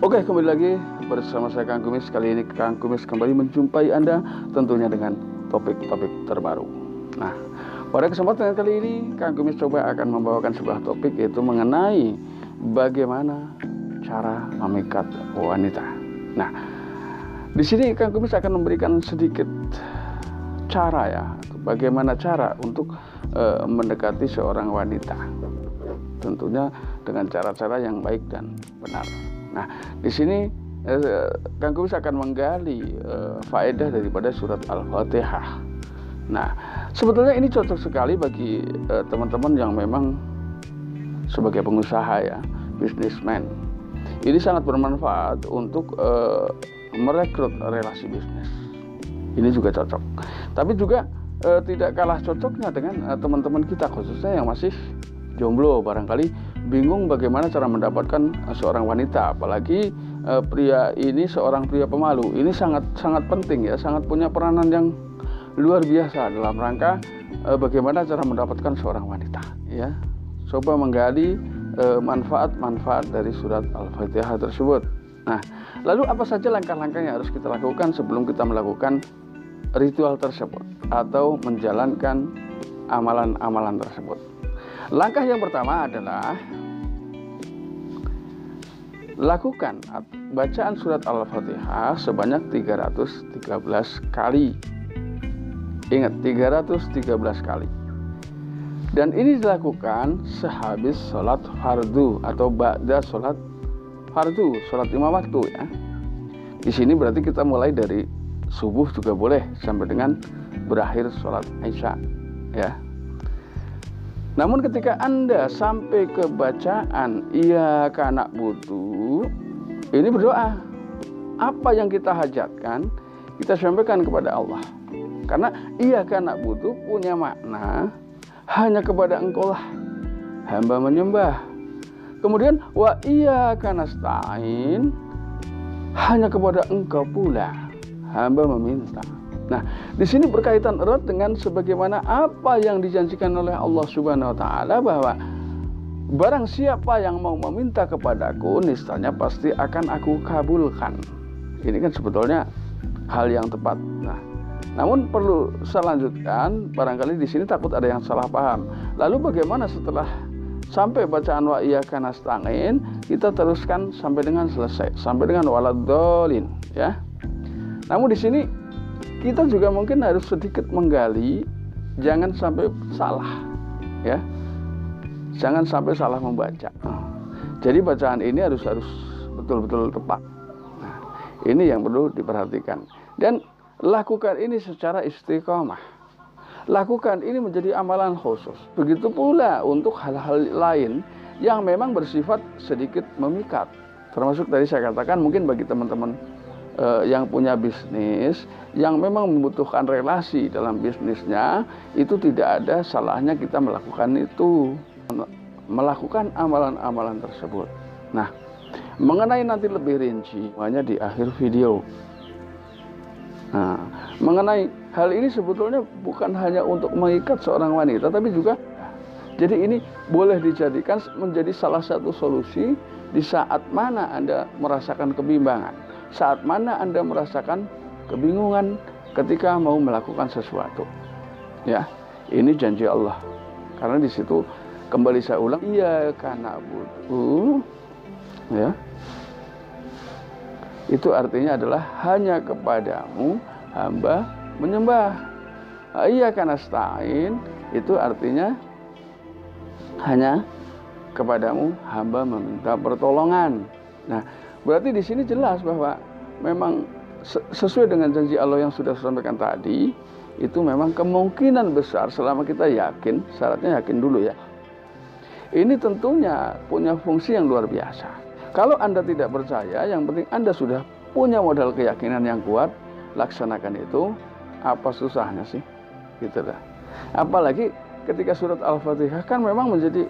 Oke, kembali lagi bersama saya Kang Kumis. Kali ini Kang Kumis kembali menjumpai Anda tentunya dengan topik-topik terbaru. Nah, pada kesempatan kali ini Kang Kumis coba akan membawakan sebuah topik, yaitu mengenai bagaimana cara memikat wanita. Nah, di sini Kang Kumis akan memberikan sedikit cara ya, bagaimana cara untuk mendekati seorang wanita. Tentunya dengan cara-cara yang baik dan benar. Nah, di sini Kang Kumis akan menggali faedah daripada surat Al-Fatihah. Nah, sebetulnya ini cocok sekali bagi teman-teman yang memang sebagai pengusaha ya, businessman. Ini sangat bermanfaat untuk merekrut relasi bisnis. Ini juga cocok. Tapi juga tidak kalah cocoknya dengan teman-teman kita, khususnya yang masih jomblo, barangkali bingung bagaimana cara mendapatkan seorang wanita, apalagi pria ini seorang pria pemalu. Ini sangat penting ya, sangat punya peranan yang luar biasa dalam rangka bagaimana cara mendapatkan seorang wanita ya. Coba menggali manfaat-manfaat dari surat Al-Fatihah tersebut. Nah, lalu apa saja langkah-langkah yang harus kita lakukan sebelum kita melakukan ritual tersebut atau menjalankan amalan-amalan tersebut? Langkah yang pertama adalah lakukan bacaan surat Al-Fatihah sebanyak 313 kali. Ingat, 313 kali. Dan ini dilakukan sehabis sholat fardu atau ba'da sholat fardu, sholat 5 waktu ya. Di sini berarti kita mulai dari subuh juga boleh sampai dengan berakhir sholat Isya ya. Namun ketika Anda sampai ke bacaan Iyyaka na'budu, ini berdoa. Apa yang kita hajatkan, kita sampaikan kepada Allah. Karena Iyyaka na'budu punya makna hanya kepada Engkau lah hamba menyembah. Kemudian wa iyyaka nasta'in, hanya kepada Engkau pula hamba meminta. Nah, di sini berkaitan erat dengan sebagaimana apa yang dijanjikan oleh Allah Subhanahu wa taala, bahwa barang siapa yang mau meminta kepadaku, niscaya pasti akan aku kabulkan. Ini kan sebetulnya hal yang tepat. Nah, namun perlu saya lanjutkan, barangkali di sini takut ada yang salah paham. Lalu bagaimana setelah sampai bacaan wa iyyaka nasta'in, kita teruskan sampai dengan selesai, sampai dengan waladhdallin ya. Namun di sini kita juga mungkin harus sedikit menggali, jangan sampai salah ya, jangan sampai salah membaca. Jadi bacaan ini harus betul-betul tepat. Nah, ini yang perlu diperhatikan, dan lakukan ini secara istiqomah. Lakukan ini menjadi amalan khusus. Begitu pula untuk hal-hal lain yang memang bersifat sedikit memikat, termasuk tadi saya katakan mungkin bagi teman-teman yang punya bisnis, yang memang membutuhkan relasi dalam bisnisnya, itu tidak ada salahnya kita melakukan itu, melakukan amalan-amalan tersebut. Nah, mengenai nanti lebih rinci, semuanya di akhir video. Nah, mengenai hal ini sebetulnya bukan hanya untuk mengikat seorang wanita, tapi juga jadi ini boleh dijadikan menjadi salah satu solusi di saat mana Anda merasakan kebimbangan, saat mana Anda merasakan kebingungan ketika mau melakukan sesuatu. Ya, ini janji Allah. Karena di situ kembali saya ulang, iyyaka na'budu ya. Itu artinya adalah hanya kepadamu hamba menyembah. Iyyaka nasta'in, itu artinya hanya kepadamu hamba meminta pertolongan. Nah, berarti di sini jelas bahwa memang sesuai dengan janji Allah yang sudah saya sampaikan tadi, itu memang kemungkinan besar selama kita yakin, syaratnya yakin dulu ya. Ini tentunya punya fungsi yang luar biasa. Kalau Anda tidak percaya, yang penting Anda sudah punya modal keyakinan yang kuat, laksanakan itu. Apa susahnya sih? Gitu dah. Apalagi ketika surat Al-Fatihah kan memang menjadi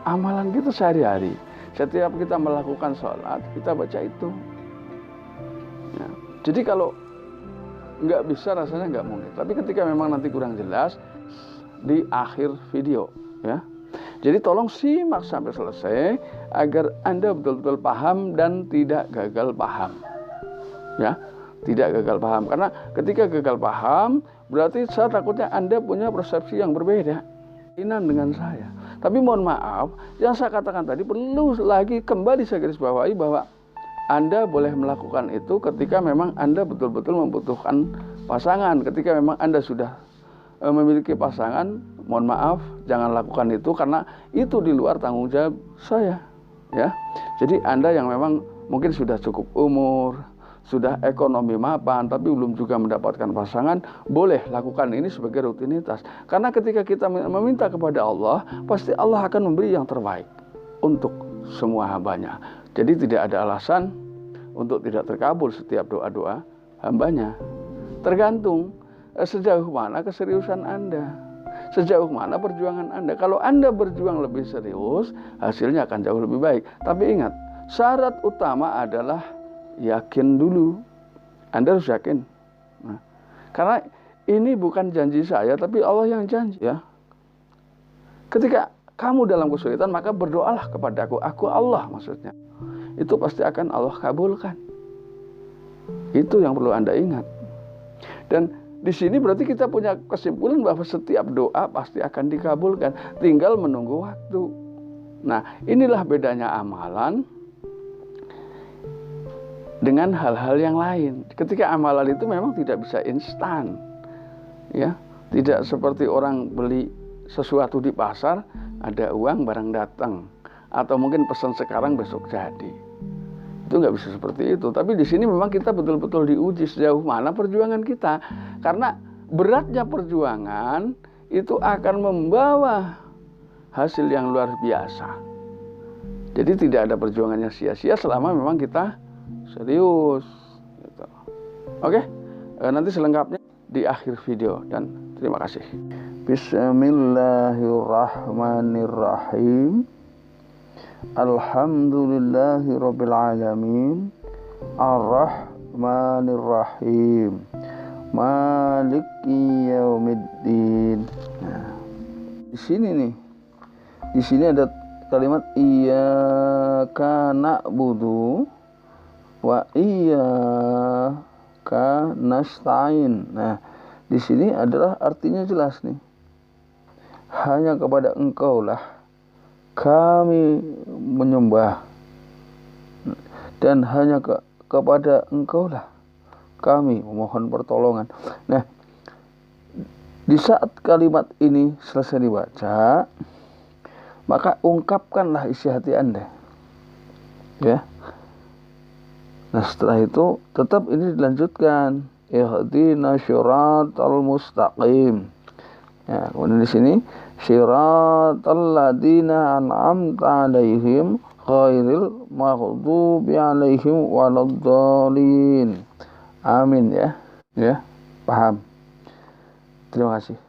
amalan kita sehari-hari. Setiap kita melakukan sholat, kita baca itu. Ya. Jadi kalau nggak bisa, rasanya nggak mungkin. Tapi ketika memang nanti kurang jelas, di akhir video, ya. Jadi tolong simak sampai selesai agar Anda betul-betul paham dan tidak gagal paham. Ya, tidak gagal paham. Karena ketika gagal paham, berarti saya takutnya Anda punya persepsi yang berbeda dengan saya. Tapi mohon maaf, yang saya katakan tadi perlu lagi kembali saya garis bawahi bahwa Anda boleh melakukan itu ketika memang Anda betul-betul membutuhkan pasangan. Ketika memang Anda sudah memiliki pasangan, mohon maaf, jangan lakukan itu karena itu di luar tanggung jawab saya. Ya, jadi Anda yang memang mungkin sudah cukup umur, sudah ekonomi mapan, tapi belum juga mendapatkan pasangan, boleh lakukan ini sebagai rutinitas. Karena ketika kita meminta kepada Allah, pasti Allah akan memberi yang terbaik untuk semua hambanya. Jadi tidak ada alasan untuk tidak terkabul setiap doa-doa hambanya. Tergantung sejauh mana keseriusan Anda, sejauh mana perjuangan Anda. Kalau Anda berjuang lebih serius, hasilnya akan jauh lebih baik. Tapi ingat, syarat utama adalah yakin dulu. Anda harus yakin. Nah, karena ini bukan janji saya, tapi Allah yang janji. Ya, ketika kamu dalam kesulitan, maka berdoalah kepadaku. Aku Allah maksudnya. Itu pasti akan Allah kabulkan. Itu yang perlu Anda ingat. Dan di sini berarti kita punya kesimpulan bahwa setiap doa pasti akan dikabulkan. Tinggal menunggu waktu. Nah, inilah bedanya amalan dengan hal-hal yang lain. Ketika amalan itu memang tidak bisa instan. Ya, tidak seperti orang beli sesuatu di pasar, ada uang barang datang. Atau mungkin pesan sekarang besok jadi. Itu nggak bisa seperti itu. Tapi di sini memang kita betul-betul diuji sejauh mana perjuangan kita. Karena beratnya perjuangan itu akan membawa hasil yang luar biasa. Jadi tidak ada perjuangan yang sia-sia selama memang kita serius. Gitu. Oke, nanti selengkapnya di akhir video. Dan terima kasih. Bismillahirrahmanirrahim. Alhamdulillahirabbil alamin. Ar-Rahmanir-Rahim. Maliki yaumiddin. Nah, di sini ada kalimat iyyaka na'budu wa iyyaka nasta'in. Nah, di sini adalah artinya jelas nih. Hanya kepada Engkau lah kami menyembah, dan hanya kepada Engkau lah kami memohon pertolongan. Nah, di saat kalimat ini selesai dibaca, maka ungkapkanlah isi hati Anda. Ya. Nah, setelah itu tetap ini dilanjutkan. Ihdinas syiratal mustaqim. Ya, kemudian di sini syiratal ladzina an'amta 'alaihim ghairil maghdubi 'alaihim waladdallin. Amin ya. Ya, paham. Terima kasih.